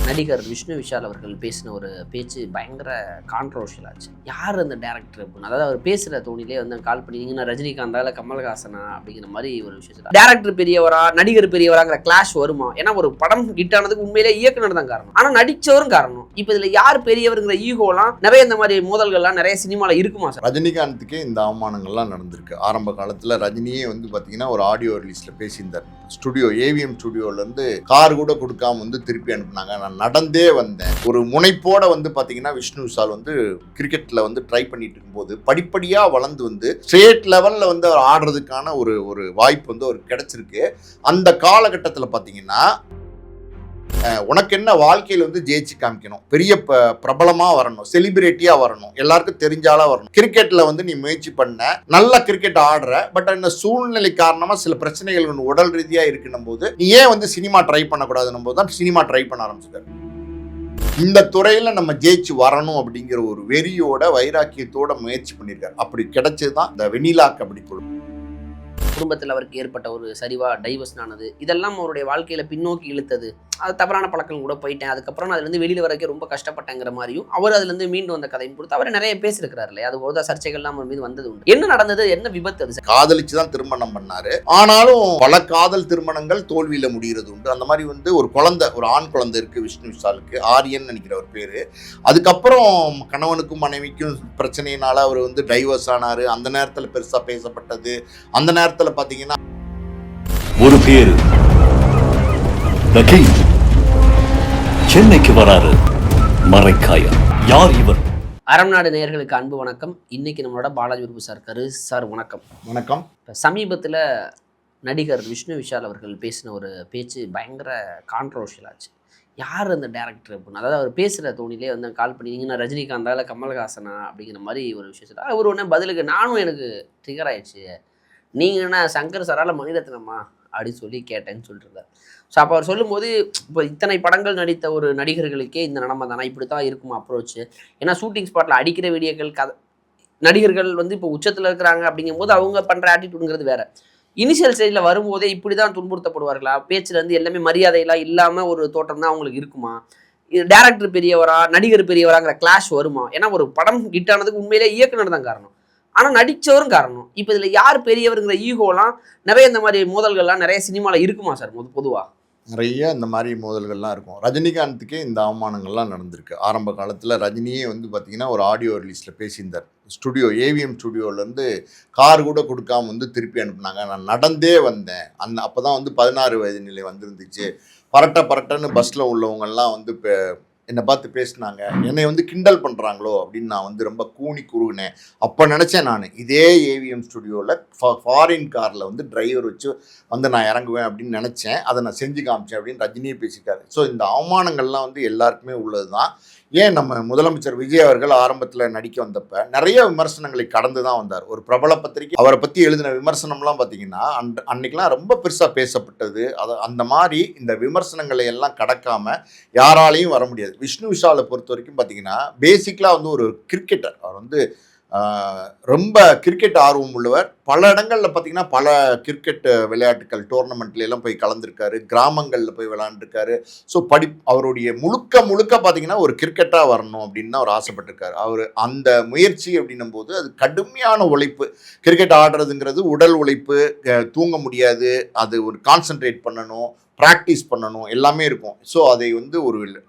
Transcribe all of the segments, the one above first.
நடிகர் விஷ்ணு விஷால் அவர்கள் பேசின ஒரு பேச்சு பயங்கர கான்ட்ரவர்ஷியல் ஆச்சு. யார் அந்த டேரக்டர் அப்படின்னு, அதாவது அவர் பேசுகிற தோணிலே வந்து கால் பண்ணி நீங்கள் ரஜினிகாந்தா இல்லை கமல்ஹாசனா அப்படிங்கிற மாதிரி ஒரு விஷயத்தில் டேரக்டர் பெரியவரா நடிகர் பெரியவராங்கிற கிளாஷ் வருமா? ஏன்னா ஒரு படம் ஹிட் ஆனதுக்கு உண்மையிலே இயக்குனர் தான் காரணம், ஆனால் நடிச்சவரும் காரணம். இப்போ இதில் யார் பெரியவருங்கிற ஈகோலாம் நிறைய இந்த மாதிரி மோதல்கள்லாம் நிறைய சினிமாவில் இருக்குமா சார்? ரஜினிகாந்துக்கே இந்த அவமானங்கள்லாம் நடந்திருக்கு. ஆரம்ப காலத்தில் ரஜினியே வந்து பார்த்தீங்கன்னா ஒரு ஆடியோ ரிலீஸில் பேசியிருந்தார். ஸ்டுடியோ ஏவிஎம் ஸ்டுடியோலேருந்து கார் கூட கொடுக்காம வந்து திருப்பி அனுப்புனாங்க, நான் நடந்தே வந்தேன். ஒரு முனைப்போட வந்து பார்த்தீங்கன்னா விஷ்ணு விஷால் வந்து கிரிக்கெட்டில் வந்து ட்ரை பண்ணிட்டு இருக்கும்போது படிப்படியாக வளர்ந்து வந்து ஸ்டேட் லெவலில் வந்து அவர் ஆடுறதுக்கான ஒரு வாய்ப்பு வந்து அவருக்கு கிடைச்சிருக்கு. அந்த காலகட்டத்தில் பார்த்தீங்கன்னா உனக்கு என்ன வாழ்க்கையில் வந்து ஜெயிச்சு காமிக்கணும், பெரிய பிரபலமா வரணும், செலிபிரிட்டியா வரணும், எல்லாருக்கும் தெரிஞ்சாலா வரணும். கிரிக்கெட்ல வந்து நீ முயற்சி பண்ண, நல்ல கிரிக்கெட் ஆடுற, பட் இந்த சூழ்நிலை காரணமா சில பிரச்சனைகள் உடல் ரீதியா இருக்குன்னும் போது நீ ஏன் வந்து சினிமா ட்ரை பண்ணக்கூடாதுன்னும் போது தான் சினிமா ட்ரை பண்ண ஆரம்பிச்சிட்டாரு. இந்த துறையில நம்ம ஜெயிச்சு வரணும் அப்படிங்கிற ஒரு வெறியோட வைராக்கியத்தோட முயற்சி பண்ணியிருக்காரு. அப்படி கிடைச்சதுதான் இந்த வெண்ணிலா கபடி குழு. குடும்பத்தில் அவருக்கு ஏற்பட்ட ஒரு சரிவா டைவர்ஸ் ஆனது, இதெல்லாம் அவருடைய வாழ்க்கையில பின்னோக்கி இழுத்தது. அது தவறான பழக்கம் கூட போயிட்டேன், அதுக்கப்புறம் நான் அதுலேருந்து வெளியில் வரைக்கும் ரொம்ப கஷ்டப்பட்டேங்கிற மாதிரியும் அவர் அதுலேருந்து மீண்டு வந்த கதையும் கொடுத்து அவர் நிறைய பேசியிருக்கிறார் இல்லையா? அது ஒரு சர்ச்சைகள்லாம் அவர் மீது வந்தது உண்டு. என்ன நடந்தது, என்ன விபத்து அது? காதலிச்சு தான் திருமணம் பண்ணாரு. ஆனாலும் பல காதல் திருமணங்கள் தோல்வியில முடிகிறது உண்டு. அந்த மாதிரி வந்து ஒரு குழந்தை, ஒரு ஆண் குழந்தை இருக்கு விஷ்ணு விஷாலுக்கு, ஆரியன் நினைக்கிற ஒரு பேரு. அதுக்கப்புறம் கணவனுக்கும் மனைவிக்கும் பிரச்சனையினால அவர் வந்து டைவர்ஸ் ஆனாரு. அந்த நேரத்தில் பெருசா பேசப்பட்டது. அந்த நேரத்தில் பாத்தீங்கன்னா ஒரு பேரு சென்னைக்கு வராரு, மறைக்காயர். யார் இவர்? அரண்நாடு நேயர்களுக்கு அன்பு வணக்கம். இன்னைக்கு நம்மளோட பாலாஜி உருவு சார் இருக்காரு. சார் வணக்கம். வணக்கம். சமீபத்தில் நடிகர் விஷ்ணு விஷால் அவர்கள் பேசின ஒரு பேச்சு பயங்கர கான்ட்ரவர்ஷியல் ஆச்சு. யார் அந்த டேரக்டர் அப்படின்னு, அதாவது அவர் பேசுகிற தோணிலே வந்து கால் பண்ணி நீங்கள் ரஜினிகாந்தா இல்லை கமல்ஹாசனா அப்படிங்கிற மாதிரி ஒரு விஷயத்தில் அவர் ஒன்று பதிலுக்கு நானும் எனக்கு ட்ரிகர் ஆயிடுச்சு, நீங்கள் என்ன சங்கர் சாரால மணிரத்னமா அப்படின்னு சொல்லி கேட்டேன்னு சொல்லிட்டுருந்தார். ஸோ அப்போ அவர் சொல்லும்போது இப்போ இத்தனை படங்கள் நடித்த ஒரு நடிகர்களுக்கே இந்த நிலமை தானே, இப்படி தான் இருக்குமா அப்ரோச்சு? ஏன்னா ஷூட்டிங் ஸ்பாட்டில் அடிக்கிற வீடியோக்கள் நடிகர்கள் வந்து இப்போ உச்சத்தில் இருக்கிறாங்க அப்படிங்கும்போது அவங்க பண்ணுற ஆட்டிடியூடுங்கிறது வேறு. இனிஷியல் ஸ்டேஜில் வரும்போதே இப்படி தான் துன்புறுத்தப்படுவார்களா? பேச்சுலேருந்து எல்லாமே மரியாதையெல்லாம் இல்லாமல் ஒரு தோட்டம் தான் அவங்களுக்கு இருக்குமா? இது டேரக்டர் பெரியவரா நடிகர் பெரியவராங்கிற கிளாஷ் வருமா? ஏன்னா ஒரு படம் ஹிட் ஆனதுக்கு உண்மையிலே இயக்குனர் தான் காரணம், ஆனால் நடித்தவரும் காரணம். இப்போ இதில் யார் பெரியவருங்கிற ஈகோலாம் நிறைய இந்த மாதிரி மோதல்கள்லாம் நிறைய சினிமாவில் இருக்குமா சார்? பொதுவாக நிறைய இந்த மாதிரி மோதல்கள்லாம் இருக்கும். ரஜினிகாந்துக்கே இந்த அவமானங்கள்லாம் நடந்திருக்கு. ஆரம்ப காலத்தில் ரஜினியே வந்து பார்த்தீங்கன்னா ஒரு ஆடியோ ரிலீஸில் பேசியிருந்தார். ஸ்டுடியோ ஏவிஎம் ஸ்டுடியோலேருந்து கார் கூட கொடுக்காம வந்து திருப்பி அனுப்புனாங்க, நான் நடந்தே வந்தேன். அப்போ தான் வந்து 16 வயது நிலை வந்துருந்துச்சு. பரட்டன்னு பஸ்ஸில் உள்ளவங்கெல்லாம் வந்து என்னை பார்த்து பேசினாங்க, என்னை வந்து கிண்டல் பண்ணுறாங்களோ அப்படின்னு நான் வந்து ரொம்ப கூனி குறுகினேன். அப்போ நினச்சேன் நான் இதே ஏவிஎம் ஸ்டுடியோவில் ஃபாரின் காரில் வந்து டிரைவர் வச்சு வந்து நான் இறங்குவேன் அப்படின்னு நினச்சேன். அதை நான் செஞ்சு காமிச்சேன் அப்படின்னு ரஜினியே பேசிட்டாரு. ஸோ இந்த அவமானங்கள்லாம் வந்து எல்லாருக்குமே உள்ளது தான். ஏன் நம்ம முதலமைச்சர் விஜய் அவர்கள் ஆரம்பத்தில் நடிக்க வந்தப்போ நிறைய விமர்சனங்களை கடந்து தான் வந்தார். ஒரு பிரபல பத்திரிகை அவரை பற்றி எழுதின விமர்சனம்லாம் பார்த்தீங்கன்னா அன்னைக்கெலாம் ரொம்ப பெருசாக பேசப்பட்டது. அந்த மாதிரி இந்த விமர்சனங்களை எல்லாம் கடக்காமல் யாராலையும் வர முடியாது. விஷ்ணு விஷாலை பொறுத்த வரைக்கும் பார்த்தீங்கன்னா பேசிக்கலாக வந்து ஒரு கிரிக்கெட்டர். அவர் வந்து ரொம்ப கிரிக்கெட் ஆர்வம் உள்ளவர். பல இடங்களில் பார்த்தீங்கன்னா பல கிரிக்கெட் விளையாட்டுகள் டோர்னமெண்ட்லாம் போய் கலந்துருக்காரு, கிராமங்களில் போய் விளையாண்டுருக்காரு. ஸோ அவருடைய முழுக்க பார்த்தீங்கன்னா ஒரு கிரிக்கெட்டாக வரணும் அப்படின்னு தான் அவர் ஆசைப்பட்டிருக்காரு. அவர் அந்த முயற்சி அப்படின்னும் போது அது கடுமையான உழைப்பு. கிரிக்கெட் ஆடுறதுங்கிறது உடல் உழைப்பு, தூங்க முடியாது, அது ஒரு கான்சென்ட்ரேட் பண்ணணும், ப்ராக்டிஸ் பண்ணணும், எல்லாமே இருக்கும். ஸோ அதை வந்து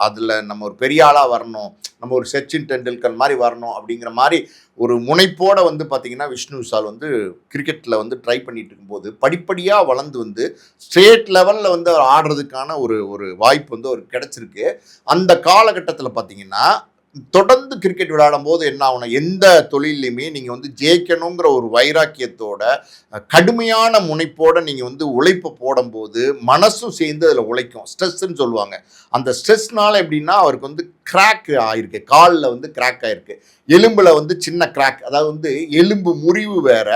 அதில் நம்ம ஒரு பெரிய ஆளாக வரணும், நம்ம ஒரு சச்சின் டெண்டுல்கர் மாதிரி வரணும் அப்படிங்கிற மாதிரி ஒரு முனைப்போட வந்து பார்த்தீங்கன்னா விஷ்ணு விஷால் வந்து கிரிக்கெட்டில் வந்து ட்ரை பண்ணிட்டு இருக்கும்போது படிப்படியாக வளர்ந்து வந்து ஸ்டேட் லெவலில் வந்து அவர் ஆடுறதுக்கான ஒரு வாய்ப்பு வந்து அவருக்கு கிடைச்சிருக்கு. அந்த காலகட்டத்தில் பார்த்தீங்கன்னா தொடர்ந்து கிரிக்கெட் விளையாடும் போது என்ன ஆகணும், எந்த தொழிலையுமே நீங்கள் வந்து ஜெயிக்கணுங்கிற ஒரு வைராக்கியத்தோட கடுமையான முனைப்போட நீங்கள் வந்து உழைப்பு போடும்போது மனசும் சேர்ந்து அதில் உழைக்கும். ஸ்ட்ரெஸ்ன்னு சொல்லுவாங்க. அந்த ஸ்ட்ரெஸ்னால எப்படின்னா அவருக்கு வந்து கிராக் ஆயிருக்கு, காலில் வந்து கிராக் ஆயிருக்கு, எலும்பில் வந்து சின்ன கிராக், அதாவது வந்து எலும்பு முறிவு வேற,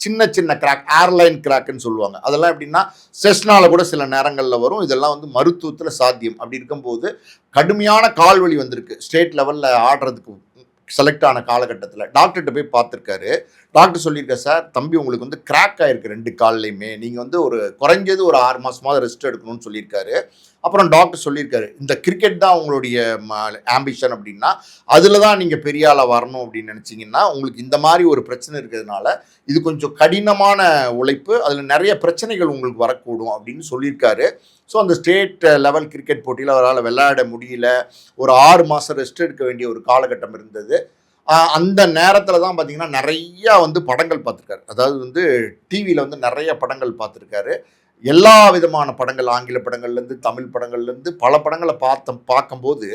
சின்ன கிராக், ஏர்லைன் கிராக்னு சொல்லுவாங்க. அதெல்லாம் எப்படின்னா ஸ்ட்ரெஸ்னால கூட சில நேரங்களில் வரும். இதெல்லாம் வந்து மருத்துவத்தில் சாத்தியம். அப்படி இருக்கும்போது கடுமையான கால்வலி வந்திருக்கு. ஸ்டேட் லெவலில் ஆடுறதுக்கு செலக்ட் ஆன காலகட்டத்தில் டாக்டர்கிட்ட போய் பார்த்துருக்காரு. டாக்டர் சொல்லியிருக்காரு, சார் தம்பி உங்களுக்கு வந்து கிராக் ஆகிருக்கு 2 கால்லையுமே, நீங்கள் வந்து ஒரு குறைஞ்சது ஒரு 6 மாதமாவது ரெஸ்ட் எடுக்கணும்னு சொல்லியிருக்காரு. அப்புறம் டாக்டர் சொல்லியிருக்காரு, இந்த கிரிக்கெட் தான் உங்களுடைய ஆம்பிஷன் அப்படின்னா அதில் தான் நீங்கள் பெரிய ஆளாக வரணும் அப்படின்னு நினச்சிங்கன்னா உங்களுக்கு இந்த மாதிரி ஒரு பிரச்சனை இருக்கிறதுனால இது கொஞ்சம் கடினமான உழைப்பு, அதில் நிறைய பிரச்சனைகள் உங்களுக்கு வரக்கூடும் அப்படின்னு சொல்லியிருக்காரு. ஸோ அந்த ஸ்டேட் லெவல் கிரிக்கெட் போட்டியில் அவரால் விளையாட முடியல, ஒரு 6 மாதம் ரெஸ்ட் எடுக்க வேண்டிய ஒரு காலகட்டம் இருந்தது. அந்த நேரத்தில் தான் பார்த்தீங்கன்னா நிறையா வந்து படங்கள் பார்த்துருக்காரு. அதாவது வந்து டிவியில் வந்து நிறைய படங்கள் பார்த்துருக்காரு. எல்லா விதமான படங்கள், ஆங்கில படங்கள்லேருந்து தமிழ் படங்கள்லேருந்து பல படங்களை பார்க்கும்போது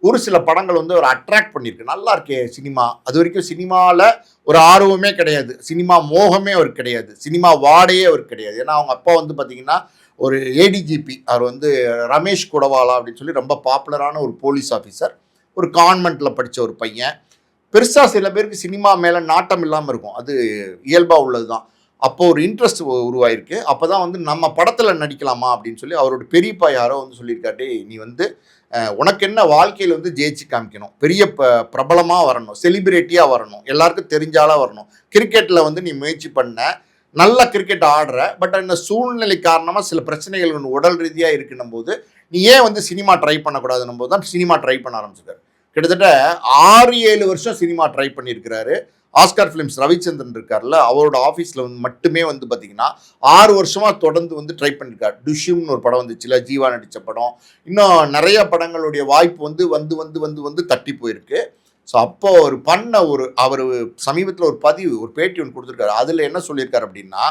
ஒரு சில படங்கள் வந்து ஒரு அட்ராக்ட் பண்ணியிருக்கு. நல்லா இருக்கே சினிமா. அது வரைக்கும் சினிமாவில் ஒரு ஆர்வமே கிடையாது, சினிமா மோகமே அவருக்கு கிடையாது, சினிமா வாடையே அவருக்கு கிடையாது. ஏன்னா அவங்க அப்பா வந்து பார்த்தீங்கன்னா ஒரு ஏடிஜிபி, அவர் வந்து ரமேஷ் குடவாலா அப்படின்னு சொல்லி ரொம்ப பாப்புலரான ஒரு போலீஸ் ஆஃபீஸர், ஒரு கான்வென்ட்டில் படித்த ஒரு பையன். பெருசாக சில பேருக்கு சினிமா மேலே நாட்டம் இல்லாமல் இருக்கும், அது இயல்பாக உள்ளது தான். அப்போ ஒரு இன்ட்ரெஸ்ட் உருவாயிருக்கு. அப்போ தான் வந்து நம்ம படத்தில் நடிக்கலாமா அப்படின்னு சொல்லி அவரோட பெரியப்பா யாரோ வந்து சொல்லியிருக்காட்டே, நீ வந்து உனக்கு என்ன வாழ்க்கையில் வந்து ஜெயிச்சு காமிக்கணும், பெரிய பிரபலமாக வரணும், செலிபிரிட்டியாக வரணும், எல்லாருக்கும் தெரிஞ்சாலாக வரணும். கிரிக்கெட்டில் வந்து நீ முயற்சி பண்ண, நல்ல கிரிக்கெட் ஆடுற, பட் அந்த சூழ்நிலை காரணமாக சில பிரச்சனைகள் உடல் ரீதியாக இருக்குன்னும் போது நீ ஏன் வந்து சினிமா ட்ரை பண்ணக்கூடாதுன்னும் போது தான் சினிமா ட்ரை பண்ண ஆரம்பிச்சிருக்காரு. கிட்டத்தட்ட 6-7 வருஷம் சினிமா ட்ரை பண்ணியிருக்கிறாரு. ஆஸ்கார் ஃபிலிம்ஸ் ரவிச்சந்திரன் இருக்கார்ல, அவரோட ஆஃபீஸில் வந்து மட்டுமே வந்து பார்த்தீங்கன்னா 6 வருஷமாக தொடர்ந்து வந்து ட்ரை பண்ணியிருக்காரு. டுஷ்யூம்னு ஒரு படம் வந்துச்சுல, ஜீவா நடித்த படம், இன்னும் நிறைய படங்களுடைய வாய்ப்பு வந்து வந்து வந்து வந்து வந்து தட்டி போயிருக்கு. ஸோ அப்போ அவர் சமீபத்தில் ஒரு பேட்டி ஒன்று கொடுத்துருக்காரு. அதில் என்ன சொல்லியிருக்காரு அப்படின்னா,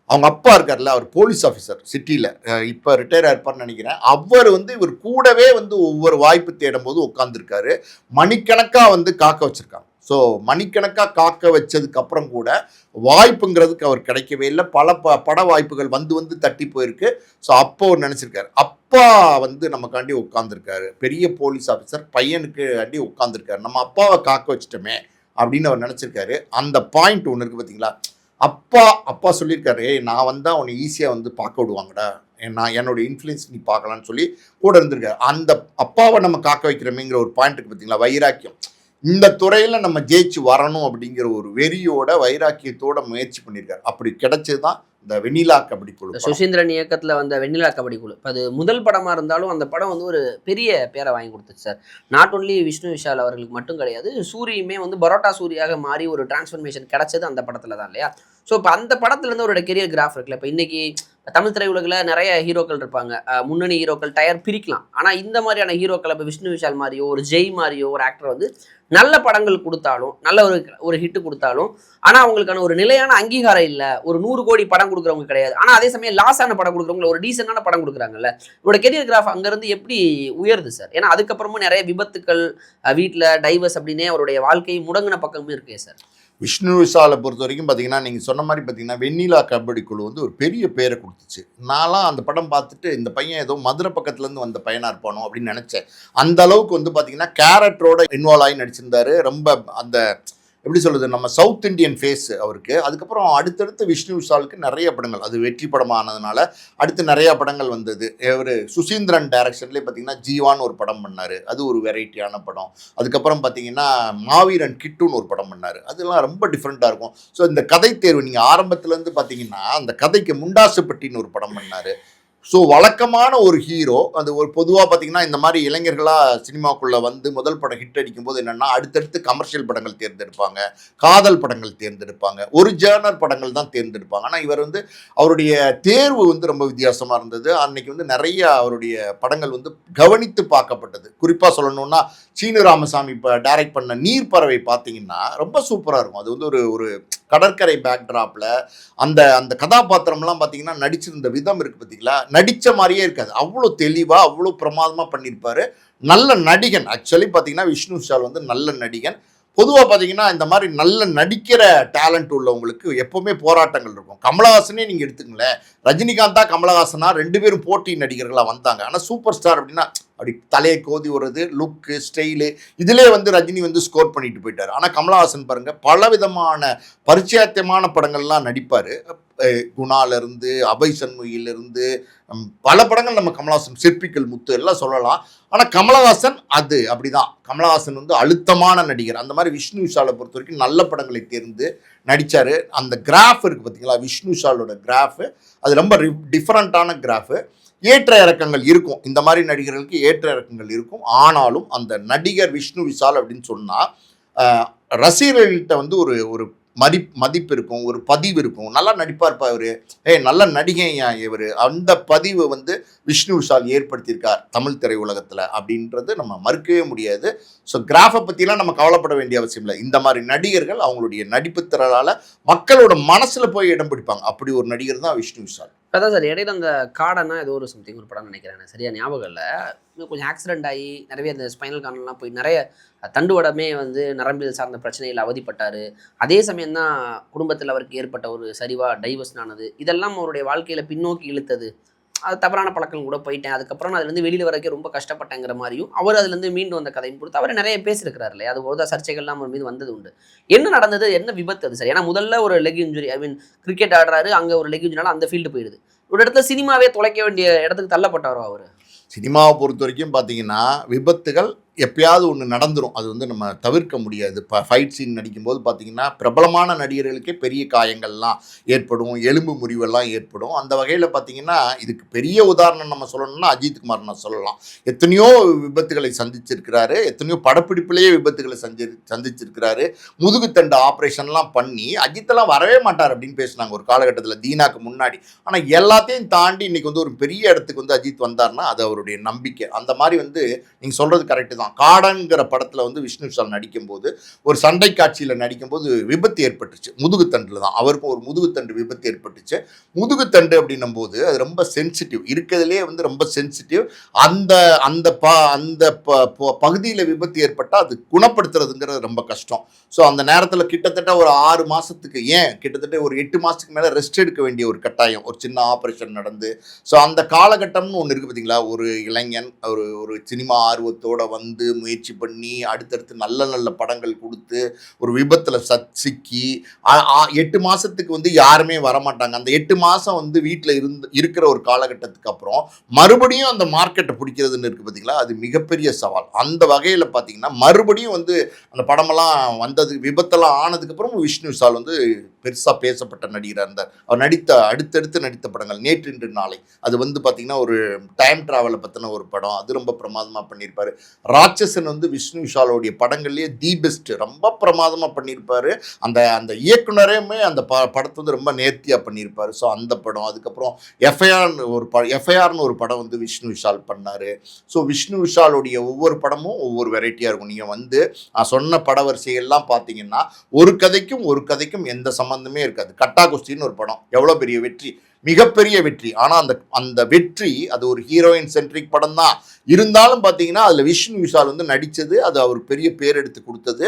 அவங்க அப்பா இருக்கார்ல, அவர் போலீஸ் ஆஃபீஸர் சிட்டியில், இப்போ ரிட்டையர் ஆயிருப்பார்னு நினைக்கிறேன். அவர் வந்து இவர் கூடவே வந்து ஒவ்வொரு வாய்ப்பு தேடும் போது உட்காந்துருக்காரு. மணிக்கணக்காக வந்து காக்க வச்சுருக்காங்க. ஸோ மணிக்கணக்காக காக்க வச்சதுக்கு அப்புறம் கூட வாய்ப்புங்கிறதுக்கு அவர் கிடைக்கவே இல்லை. பல பட வாய்ப்புகள் வந்து வந்து தட்டி போயிருக்கு. ஸோ அப்போ அவர் நினச்சிருக்காரு, அப்பா வந்து நமக்காண்டி உட்காந்துருக்காரு, பெரிய போலீஸ் ஆஃபீஸர் பையனுக்கு அண்டி உட்காந்துருக்காரு, நம்ம அப்பாவை காக்க வச்சிட்டோமே அப்படின்னு அவர் நினச்சிருக்காரு. அந்த பாயிண்ட் ஒன்று இருக்குது பார்த்தீங்களா, அப்பா சொல்லியிருக்காரு, நான் வந்தால் உன்னை ஈஸியாக வந்து பார்க்க விடுவாங்கடா, நான் என்னோட இன்ஃப்ளூயன்ஸ் நீ பார்க்கலான்னு சொல்லி கூட இருந்திருக்காரு. அந்த அப்பாவை நம்ம காக்க வைக்கிறோமேங்கிற ஒரு பாயிண்ட்டுக்கு பார்த்தீங்களா, வைராக்கியம். இந்த துறையில் நம்ம ஜெயிச்சு வரணும் அப்படிங்கிற ஒரு வெறியோட வைராக்கியத்தோட முயற்சி பண்ணியிருக்காரு. அப்படி கிடைச்சது தான் இந்த வெண்ணிலா கபடி குழு. சுசீந்திரன் இயக்கத்தில் வந்த வெண்ணிலா கபடி குழு, அது முதல் படமாக இருந்தாலும் அந்த படம் வந்து ஒரு பெரிய பேரை வாங்கி கொடுத்துச்சு sir. Not only Vishnu Vishal அவர்களுக்கு மட்டும் கிடையாது, சூரியுமே வந்து பரோட்டா சூரியாக மாறி ஒரு டிரான்ஸ்ஃபர்மேஷன் கிடைச்சது அந்த படத்தில் தான் இல்லையா. ஸோ இப்போ அந்த படத்துலேருந்து அவரோட கெரியர் கிராஃப் இருக்குல்ல. இப்போ இன்றைக்கி தமிழ் திரையுலகில் நிறைய ஹீரோக்கள் இருப்பாங்க, முன்னணி ஹீரோக்கள் டயர் பிரிக்கலாம். ஆனால் இந்த மாதிரியான ஹீரோக்கள் இப்போ விஷ்ணு விஷால் மாதிரியோ ஒரு ஜெய் மாதிரியோ ஒரு ஆக்டர் வந்து நல்ல படங்கள் கொடுத்தாலும், நல்ல ஒரு ஹிட்டு கொடுத்தாலும், ஆனால் அவங்களுக்கான ஒரு நிலையான அங்கீகாரம் இல்லை. ஒரு 100 கோடி படம் கொடுக்குறவங்க கிடையாது, ஆனால் அதே சமயம் லாஸான படம் கொடுக்குறவங்க ஒரு டீசெண்டான படம் கொடுக்குறாங்கல்ல. இவரோட கெரியர் கிராஃப் அங்கேருந்து எப்படி உயருது சார்? ஏன்னா அதுக்கப்புறமும் நிறைய விபத்துக்கள், வீட்டில் டைவர்ஸ் அப்படின்னே அவருடைய வாழ்க்கையை முடங்கின பக்கமும் இருக்கே சார். விஷ்ணு விஷாலை பொறுத்த வரைக்கும் பார்த்தீங்கன்னா, நீங்கள் சொன்ன மாதிரி பார்த்தீங்கன்னா வெண்ணிலா கபடி குழு வந்து ஒரு பெரிய பேரை கொடுத்துச்சு. நான்லாம் அந்த படம் பார்த்துட்டு இந்த பையன் ஏதோ மதுரை பக்கத்துலேருந்து வந்த பையனாக இருப்பானோ அப்படின்னு நினச்சேன். அந்த அளவுக்கு வந்து பார்த்தீங்கன்னா கேரக்டரோட இன்வால்வ் ஆகி நடிச்சிருந்தாரு. ரொம்ப அந்த எப்படி சொல்கிறது, நம்ம சவுத் இண்டியன் ஃபேஸ் அவருக்கு. அதுக்கப்புறம் அடுத்தடுத்து விஷ்ணு விஷாலுக்கு நிறைய படங்கள், அது வெற்றி படமானதுனால அடுத்து நிறையா படங்கள் வந்தது. ஒரு சுசீந்திரன் டைரக்ஷன்லேயே பார்த்தீங்கன்னா ஜீவான்னு ஒரு படம் பண்ணார், அது ஒரு வெரைட்டியான படம். அதுக்கப்புறம் பார்த்தீங்கன்னா மாவீரன் கிட்டுன்னு ஒரு படம் பண்ணார், அதெல்லாம் ரொம்ப டிஃப்ரெண்ட்டாக இருக்கும். ஸோ இந்த கதை தேர்வு நீங்கள் ஆரம்பத்துலேருந்து பார்த்தீங்கன்னா அந்த கதைக்கு முண்டாசுப்பட்டின்னு ஒரு படம் பண்ணார். ஸோ வழக்கமான ஒரு ஹீரோ, அது ஒரு பொதுவாக பார்த்தீங்கன்னா இந்த மாதிரி இளைஞர்களாக சினிமாக்குள்ளே வந்து முதல் படம் ஹிட் அடிக்கும்போது என்னென்னா அடுத்தடுத்து கமர்ஷியல் படங்கள் தேர்ந்தெடுப்பாங்க, காதல் படங்கள் தேர்ந்தெடுப்பாங்க, ஒரு ஜேர்னர் படங்கள் தான் தேர்ந்தெடுப்பாங்க. ஆனால் இவர் வந்து அவருடைய தேர்வு வந்து ரொம்ப வித்தியாசமாக இருந்தது. அன்னைக்கு வந்து நிறைய அவருடைய படங்கள் வந்து கவனித்து பார்க்கப்பட்டது. குறிப்பாக சொல்லணுன்னா சீனு ராமசாமி இப்போ டைரக்ட் பண்ண நீர்ப்பறவை பார்த்தீங்கன்னா ரொம்ப சூப்பராக இருக்கும். அது வந்து ஒரு கடற்கரை பேக்ட்ராப்பில் அந்த அந்த கதாபாத்திரம்லாம் பார்த்தீங்கன்னா நடிச்சிருந்த விதம் இருக்குது பார்த்தீங்களா, நடித்த மாதிரியே இருக்காது, அவ்வளோ தெளிவாக அவ்வளோ பிரமாதமாக பண்ணியிருப்பார். நல்ல நடிகன். ஆக்சுவலி பார்த்தீங்கன்னா விஷ்ணு விஷால் வந்து நல்ல நடிகன். பொதுவாக பார்த்தீங்கன்னா இந்த மாதிரி நல்ல நடிக்கிற டேலண்ட் உள்ளவங்களுக்கு எப்போவுமே போராட்டங்கள் இருக்கும். கமலஹாசனே நீங்கள் எடுத்துங்களேன், ரஜினிகாந்தா கமலஹாசனா 2 பேரும் போட்டி நடிகர்களாக வந்தாங்க. ஆனால் சூப்பர் ஸ்டார் அப்படின்னா அப்படி தலையை கோதி விடுறது, லுக்கு, ஸ்டைலு, இதிலே வந்து ரஜினி வந்து ஸ்கோர் பண்ணிட்டு போயிட்டார். ஆனால் கமலஹாசன் பாருங்கள் பலவிதமான பரிச்சயத்தமான படங்கள்லாம் நடிப்பார். குணாலிருந்து அபய் சண்முகிலிருந்து பல படங்கள் நம்ம கமலஹாசன், சிற்பிக்கல் முத்து எல்லாம் சொல்லலாம். ஆனால் கமலஹாசன் அது அப்படிதான். கமலஹாசன் வந்து அழுத்தமான நடிகர். அந்த மாதிரி விஷ்ணு விஷாலை பொறுத்த வரைக்கும் நல்ல படங்களை தேர்ந்து நடித்தார். அந்த கிராஃப் இருக்குது பார்த்தீங்களா, விஷ்ணு விஷாலோட கிராஃபு அது ரொம்ப டிஃப்ரெண்ட்டான கிராஃபு. ஏற்ற இறக்கங்கள் இருக்கும். இந்த மாதிரி நடிகர்களுக்கு ஏற்ற இறக்கங்கள் இருக்கும். ஆனாலும் அந்த நடிகர் விஷ்ணு விஷால் அப்படின்னு சொன்னால் ரசிகர்கள்கிட்ட வந்து ஒரு ஒரு மதிப்பு இருக்கும், ஒரு பதிவு இருக்கும். நல்லா நடிப்பார்ப்பா இவர், நல்ல நடிகையா இவர், அந்த பதிவு வந்து விஷ்ணு விஷால் ஏற்படுத்தியிருக்கார் தமிழ் திரையுலகத்தில் அப்படின்றது நம்ம மறுக்கவே முடியாது. ஸோ கிராஃபை பற்றிலாம் நம்ம கவலைப்பட வேண்டிய அவசியம் இல்லை. இந்த மாதிரி நடிகர்கள் அவங்களுடைய நடிப்பு திறனால மக்களோட மனசில் போய் இடம் பிடிப்பாங்க. அப்படி ஒரு நடிகர் தான் விஷ்ணு விஷால். அதான் சார், இடையில அந்த காடனா ஏதோ ஒரு சம்திங் ஒரு படம் நினைக்கிறேன், சரியா ஞாபகம் இல்லை. கொஞ்சம் ஆக்சிடென்ட் ஆகி நிறைய அந்த ஸ்பைனல் கார்டெலாம் போய் நிறைய தண்டுவடமே வந்து நரம்பியல் சார்ந்த பிரச்சனையில் அவதிப்பட்டார். அதே சமயம் தான் குடும்பத்தில் அவருக்கு ஏற்பட்ட ஒரு சரிவாக டைவர்ஷன் ஆனது. இதெல்லாம் அவருடைய வாழ்க்கையில் பின்னோக்கி இழுத்தது. அது தவறான பழக்கம் கூட போயிட்டேன், அதுக்கப்புறம் நான் அதுலேருந்து வெளியில் வரைக்கும் ரொம்ப கஷ்டப்பட்டேங்கிற மாதிரியும் அவர் அதுலேருந்து மீண்டு வந்த கதையும் கொடுத்து அவர் நிறைய பேசியிருக்கிறார் இல்லையா. அது ஒரு சர்ச்சைகள்லாம் அவர் மீது வந்தது உண்டு. என்ன நடந்தது, என்ன விபத்து அது? சரி, ஏன்னா முதல்ல ஒரு லெக் இன்ஜுரி, ஐ மீன் கிரிக்கெட் ஆடுறாரு, அங்கே ஒரு லெக் இன்ஜுரினால அந்த ஃபீல்டு போயிடுது. ஒரு இடத்துல சினிமாவே தொலைக்க வேண்டிய இடத்துக்கு தள்ளப்பட்டாரோ அவர். சினிமாவை பொறுத்த வரைக்கும் பார்த்தீங்கன்னா விபத்துகள் எப்பயாவது ஒன்று நடந்துடும். அது வந்து நம்ம தவிர்க்க முடியாது. இப்போ ஃபைட் சீன் நடிக்கும்போது பார்த்தீங்கன்னா பிரபலமான நடிகர்களுக்கே பெரிய காயங்கள்லாம் ஏற்படும், எலும்பு முறிவெல்லாம் ஏற்படும். அந்த வகையில் பார்த்தீங்கன்னா இதுக்கு பெரிய உதாரணம் நம்ம சொல்லணும்னா அஜித் குமார் நான் சொல்லலாம். எத்தனையோ விபத்துகளை சந்திச்சிருக்கிறாரு, எத்தனையோ படப்பிடிப்புலேயே விபத்துகளை சந்திச்சிருக்கிறாரு. முதுகுத்தண்டு ஆப்ரேஷன்லாம் பண்ணி அஜித்தெல்லாம் வரவே மாட்டார் அப்படின்னு பேசினாங்க ஒரு காலகட்டத்தில், தீனாக்கு முன்னாடி. ஆனால் எல்லாத்தையும் தாண்டி இன்றைக்கி வந்து ஒரு பெரிய இடத்துக்கு வந்து அஜித் வந்தார்னா அது அவருடைய நம்பிக்கை. அந்த மாதிரி வந்து நீங்கள் சொல்கிறது கரெக்டு தான். காடன்கிற படத்தில் வந்து விஷ்ணு விஷால் நடிக்கும்போது ஒரு சண்டை காட்சியில் நடிக்கும்போது விபத்து ஏற்பட்டுச்சு, முதுகுத்தண்டில் தான். அவருக்கும் ஒரு முதுகுத்தண்டு விபத்து ஏற்பட்டுச்சு. முதுகுத்தண்டு அப்படின்னும் போது அது ரொம்ப சென்சிட்டிவ், இருக்கிறதுலே வந்து ரொம்ப சென்சிட்டிவ். அந்த அந்த பகுதியில் விபத்து ஏற்பட்டால் அது குணப்படுத்துறதுங்கிறது ரொம்ப கஷ்டம். ஸோ அந்த நேரத்தில் கிட்டத்தட்ட ஒரு 6 மாதத்துக்கு, கிட்டத்தட்ட ஒரு 8 மாதத்துக்கு மேலே ரெஸ்ட் எடுக்க வேண்டிய ஒரு கட்டாயம், ஒரு சின்ன ஆப்ரேஷன் நடந்து. ஸோ அந்த காலகட்டம்னு ஒன்று இருக்குது பார்த்தீங்களா. ஒரு இளைஞன் ஒரு சினிமா ஆர்வத்தோடு வந்து முயற்சி பண்ணி அடுத்தடுத்து நல்ல நல்ல படங்கள் கொடுத்து ஒரு விபத்தில் சிக்கி 8 மாதத்துக்கு வந்து யாருமே வரமாட்டாங்க. அந்த 8 மாதம் வந்து வீட்டில் இருக்கிற ஒரு காலகட்டத்துக்கு அப்புறம் மறுபடியும் அந்த மார்க்கெட்டை பிடிக்கிறதுன்னு இருக்குது பார்த்தீங்களா, அது மிகப்பெரிய சவால். அந்த வகையில் பார்த்தீங்கன்னா மறுபடியும் வந்து அந்த படமெல்லாம் வந்தது, விபத்தெல்லாம் ஆனதுக்கப்புறம் விஷ்ணு விஷால் வந்து பெருசாக பேசப்பட்ட நடிகராக இருந்தார். அவர் அடுத்தடுத்து நடித்த படங்கள் நேற்று இன்று நாளை, அது வந்து பார்த்தீங்கன்னா ஒரு டைம் ட்ராவலை பற்றின ஒரு படம், அது ரொம்ப பிரமாதமாக பண்ணியிருப்பார். ராட்சசன் வந்து விஷ்ணு விஷாலோடைய படங்கள்லேயே தி பெஸ்ட், ரொம்ப பிரமாதமாக பண்ணியிருப்பார். அந்த இயக்குனரையுமே அந்த படத்தை வந்து ரொம்ப நேர்த்தியாக பண்ணியிருப்பார். ஸோ அந்த படம், அதுக்கப்புறம் எஃப்ஐஆர்னு ஒரு படம் வந்து விஷ்ணு விஷால் பண்ணார். ஸோ விஷ்ணு விஷாலோடைய ஒவ்வொரு படமும் ஒவ்வொரு வெரைட்டியாக இருக்கும். நீங்கள் வந்து சொன்ன பட வரிசைகள்லாம் பார்த்தீங்கன்னா ஒரு கதைக்கும் எந்த சம்மந்தமே இருக்காது. கட்டா குஸ்தின்னு ஒரு படம் எவ்வளோ பெரிய வெற்றி, மிகப்பெரிய வெற்றி. ஆனால் அந்த வெற்றி அது ஒரு ஹீரோயின் சென்ட்ரிக் படம் தான் இருந்தாலும் பார்த்தீங்கன்னா அதில் விஷ்ணு விஷால் வந்து நடித்தது அது அவருக்கு பெரிய பேர் எடுத்து கொடுத்தது.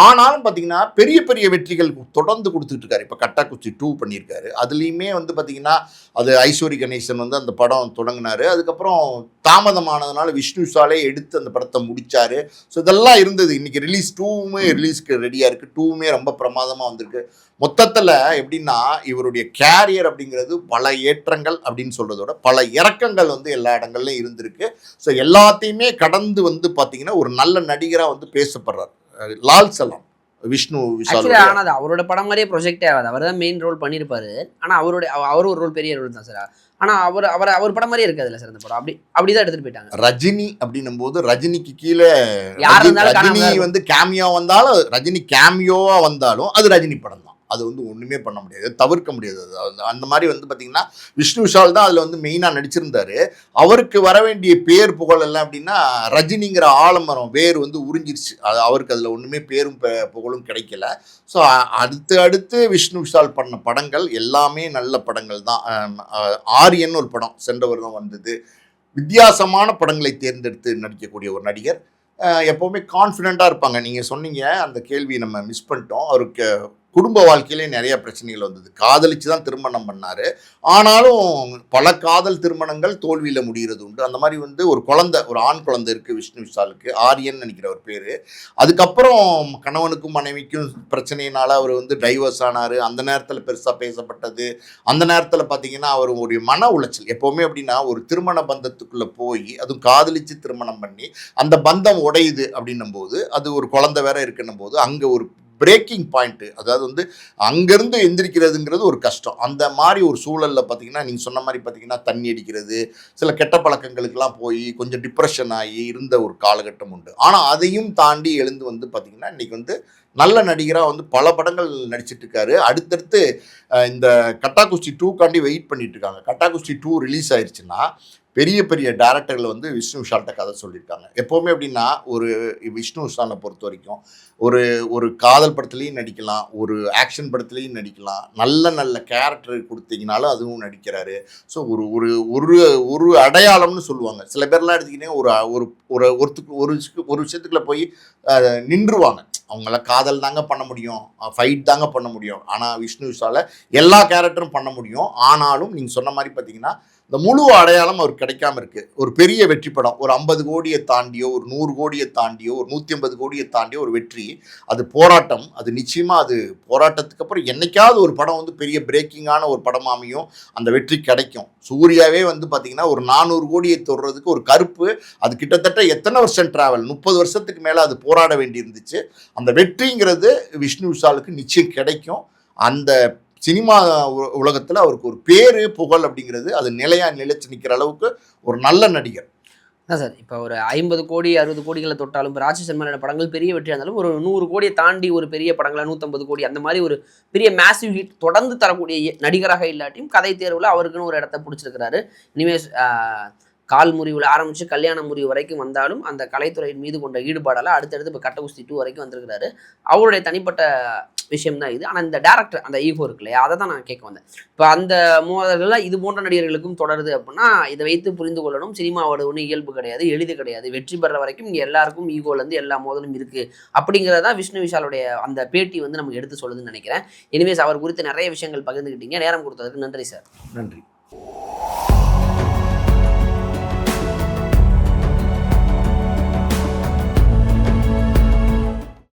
ஆனாலும் பார்த்தீங்கன்னா பெரிய பெரிய வெற்றிகள் தொடர்ந்து கொடுத்துட்டு இருக்காரு. இப்போ கட்டா குஸ்தி 2 பண்ணியிருக்காரு. அதுலேயுமே வந்து பார்த்தீங்கன்னா அது ஐஸ்வரி கணேசன் வந்து அந்த படம் தொடங்கினார். அதுக்கப்புறம் தாமதமானதுனால விஷ்ணு விஷாலே எடுத்து அந்த படத்தை முடித்தார். ஸோ இதெல்லாம் இருந்தது. இன்றைக்கி ரிலீஸ் 2மே ரிலீஸ்க்கு ரெடியாக இருக்குது. 2மே ரொம்ப பிரமாதமாக வந்திருக்கு. மொத்தத்தில் எப்படின்னா இவருடைய கேரியர் அப்படிங்கிறது பல ஏற்றங்கள் அப்படின்னு சொல்கிறதோட பல இறக்கங்கள் வந்து எல்லா இடங்கள்லையும் இருந்திருக்கு. ஸோ எல்லாத்தையுமே கடந்து வந்து பார்த்தீங்கன்னா ஒரு நல்ல நடிகராக வந்து பேசப்படுறார் லால் சலாம் விஷ்ணு விஷால். ஆனால் அவரோட படம் மாதிரியே ப்ரொஜெக்டே ஆகாது. அவர் தான் மெயின் ரோல் பண்ணியிருப்பாரு. ஆனால் அவரும் ஒரு ரோல் பெரிய ரோல் தான் சார். ஆனால் அவர் படம் மாதிரியே இருக்காதுல்ல சார் அந்த படம். அப்படிதான் எடுத்துகிட்டு போயிட்டாங்க. ரஜினி அப்படின்னும் போது ரஜினிக்கு கீழே ரஜினி வந்து கேமியோ வந்தாலும், ரஜினி கேமியோவா வந்தாலும் அது ரஜினி படம் தான். அது வந்து ஒன்றுமே பண்ண முடியாது, தவிர்க்க முடியாது. அந்த மாதிரி வந்து பார்த்தீங்கன்னா விஷ்ணு விஷால் தான் அதில் வந்து மெயினாக நடிச்சிருந்தாரு. அவருக்கு வர வேண்டிய பேர் புகழ் எல்லாம் அப்படின்னா ரஜினிங்கிற ஆலமரம் வேர் வந்து உறிஞ்சிருச்சு. அவருக்கு அதில் ஒன்றுமே பேரும் புகழும் கிடைக்கல. ஸோ அடுத்து விஷ்ணு விஷால் பண்ண படங்கள் எல்லாமே நல்ல படங்கள் தான். ஆரியன் ஒரு படம் சென்ற வருடம் வந்தது. வித்தியாசமான படங்களை தேர்ந்தெடுத்து நடிக்கக்கூடிய ஒரு நடிகர். எப்போவுமே கான்ஃபிடெண்ட்டாக இருப்பாங்க. நீங்கள் சொன்னீங்க அந்த கேள்வியை நம்ம மிஸ் பண்ணிட்டோம். அவருக்கு குடும்ப வாழ்க்கையிலே நிறைய பிரச்சனைகள் வந்தது. காதலிச்சு தான் திருமணம் பண்ணார். ஆனாலும் பல காதல் திருமணங்கள் தோல்வியில் முடிகிறது உண்டு. அந்த மாதிரி வந்து ஒரு ஆண் குழந்தை இருக்குது விஷ்ணு விஷாலுக்கு, ஆரியன் நினைக்கிற ஒரு பேர். அதுக்கப்புறம் கணவனுக்கும் மனைவிக்கும் பிரச்சனையினால் அவர் வந்து டைவர்ஸ் ஆனார். அந்த நேரத்தில் பெருசாக பேசப்பட்டது. அந்த நேரத்தில் பார்த்தீங்கன்னா அவர் ஒரு மன உளைச்சல். எப்போவுமே அப்படின்னா ஒரு திருமண பந்தத்துக்குள்ளே போய் அதுவும் காதலிச்சு திருமணம் பண்ணி அந்த பந்தம் உடையுது அப்படின்னும் போது, அது ஒரு குழந்தை வேற இருக்குன்னும் போது அங்கே ஒரு பிரேக்கிங் பாயிண்ட்டு, அதாவது வந்து அங்கேருந்து எந்திரிக்கிறதுங்கிறது ஒரு கஷ்டம். அந்த மாதிரி ஒரு சூழலில் பார்த்தீங்கன்னா நீங்கள் சொன்ன மாதிரி பார்த்தீங்கன்னா தண்ணி அடிக்கிறது, சில கெட்ட பழக்கங்களுக்கெல்லாம் போய் கொஞ்சம் டிப்ரெஷன் ஆகி இருந்த ஒரு காலகட்டம் உண்டு. ஆனால் அதையும் தாண்டி எழுந்து வந்து பார்த்தீங்கன்னா இன்றைக்கி வந்து நல்ல நடிகராக வந்து பல படங்கள் நடிச்சிட்டு இருக்காரு. அடுத்தடுத்து இந்த கட்டா குஸ்தி 2க்காண்டி வெயிட் பண்ணிட்டு இருக்காங்க. கட்டா குஸ்தி 2 ரிலீஸ் ஆயிடுச்சுன்னா பெரிய பெரிய டேரக்டர்கள் வந்து விஷ்ணு விஷால்கிட்ட கதை சொல்லியிருக்காங்க. எப்போவுமே எப்படின்னா ஒரு விஷ்ணு விஷாலை பொறுத்த வரைக்கும் ஒரு காதல் படத்துலையும் நடிக்கலாம், ஒரு ஆக்ஷன் படத்துலையும் நடிக்கலாம், நல்ல நல்ல கேரக்டர் கொடுத்தீங்கனாலும் அதுவும் நடிக்கிறாரு. ஸோ ஒரு ஒரு ஒரு ஒரு அடையாளம்னு சொல்லுவாங்க. சில பேர்லாம் எடுத்துக்கிட்டீங்கன்னா ஒரு ஒரு ஒரு விஷயத்துக்குள்ள போய் நின்றுவாங்க. அவங்கள காதல் தாங்க பண்ண முடியும், ஃபைட் தாங்க பண்ண முடியும். ஆனால் விஷ்ணு விஷாலை எல்லா கேரக்டரும் பண்ண முடியும். ஆனாலும் நீங்கள் சொன்ன மாதிரி பார்த்தீங்கன்னா இந்த முழு அடையாளம் அவருக்கு கிடைக்காம இருக்கு. ஒரு பெரிய வெற்றி படம், ஒரு 50 கோடியை தாண்டியோ, ஒரு 100 கோடியை தாண்டியோ, ஒரு 150 கோடியை தாண்டியோ ஒரு வெற்றி, அது போராட்டம். அது நிச்சயமா அது போராட்டத்துக்கு அப்புறம் என்னைக்காவது ஒரு படம் வந்து பெரிய பிரேக்கிங்கான ஒரு படம் அமையும், அந்த வெற்றி கிடைக்கும். சூர்யாவே வந்து பார்த்தீங்கன்னா ஒரு 400 கோடியை தொடுறதுக்கு ஒரு கருப்பு, அது கிட்டத்தட்ட எத்தனை வருஷம் டிராவல், 30 வருஷத்துக்கு மேலே அது போராட வேண்டி இருந்துச்சு. அந்த வெற்றிங்கிறது விஷ்ணு விஷாலுக்கு நிச்சயம் கிடைக்கும். அந்த சினிமா உலகத்தில் அவருக்கு ஒரு பேரு புகழ் அப்படிங்கிறது அது நிலைச்சு நிற்கிற அளவுக்கு ஒரு நல்ல நடிகர். அதான் சார், இப்போ ஒரு 50 கோடி 60 கோடிகளை தொட்டாலும் இப்போ ராஜேஷ் சர்மாவோட படங்கள் பெரிய வெற்றியாக இருந்தாலும் ஒரு 100 கோடியை தாண்டி ஒரு பெரிய படங்களை 150 கோடி அந்த மாதிரி ஒரு பெரிய மேசிவ் ஹிட் தொடர்ந்து தரக்கூடிய நடிகராக இல்லாட்டியும் கதை தேர்வில் அவருக்குன்னு ஒரு இடத்த பிடிச்சிருக்கிறாரு. இனிமேல் கால் முறிவில் ஆரம்பித்து கல்யாண முறிவு வரைக்கும் வந்தாலும் அந்த கலைத்துறையின் மீது கொண்ட ஈடுபாடால் அடுத்தடுத்து இப்போ கட்ட குஸ்தி 2 வரைக்கும் வந்திருக்கிறாரு. அவருடைய தனிப்பட்ட விஷயம் தான் இது. ஆனால் இந்த டேரக்டர் அந்த ஈகோ இருக்கு இல்லையா, அதை தான் நான் கேட்க வந்தேன். இப்போ அந்த மோதல்கள்லாம் இது போன்ற நடிகர்களுக்கும் தொடருது அப்படின்னா இதை வைத்து புரிந்து கொள்ளணும், சினிமாவோட ஒன்றும் இயல்பு கிடையாது, எளிது கிடையாது. வெற்றி பெற வரைக்கும் இங்கே எல்லாருக்கும் ஈகோலேருந்து எல்லா மோதலும் இருக்குது அப்படிங்கிறதான் விஷ்ணு விஷாலுடைய அந்த பேட்டி வந்து நமக்கு எடுத்து சொல்லுதுன்னு நினைக்கிறேன். இனிமேல் அவர் குறித்து நிறைய விஷயங்கள் பகிர்ந்துக்கிட்டீங்க. நேரம் கொடுத்ததுக்கு நன்றி சார். நன்றி.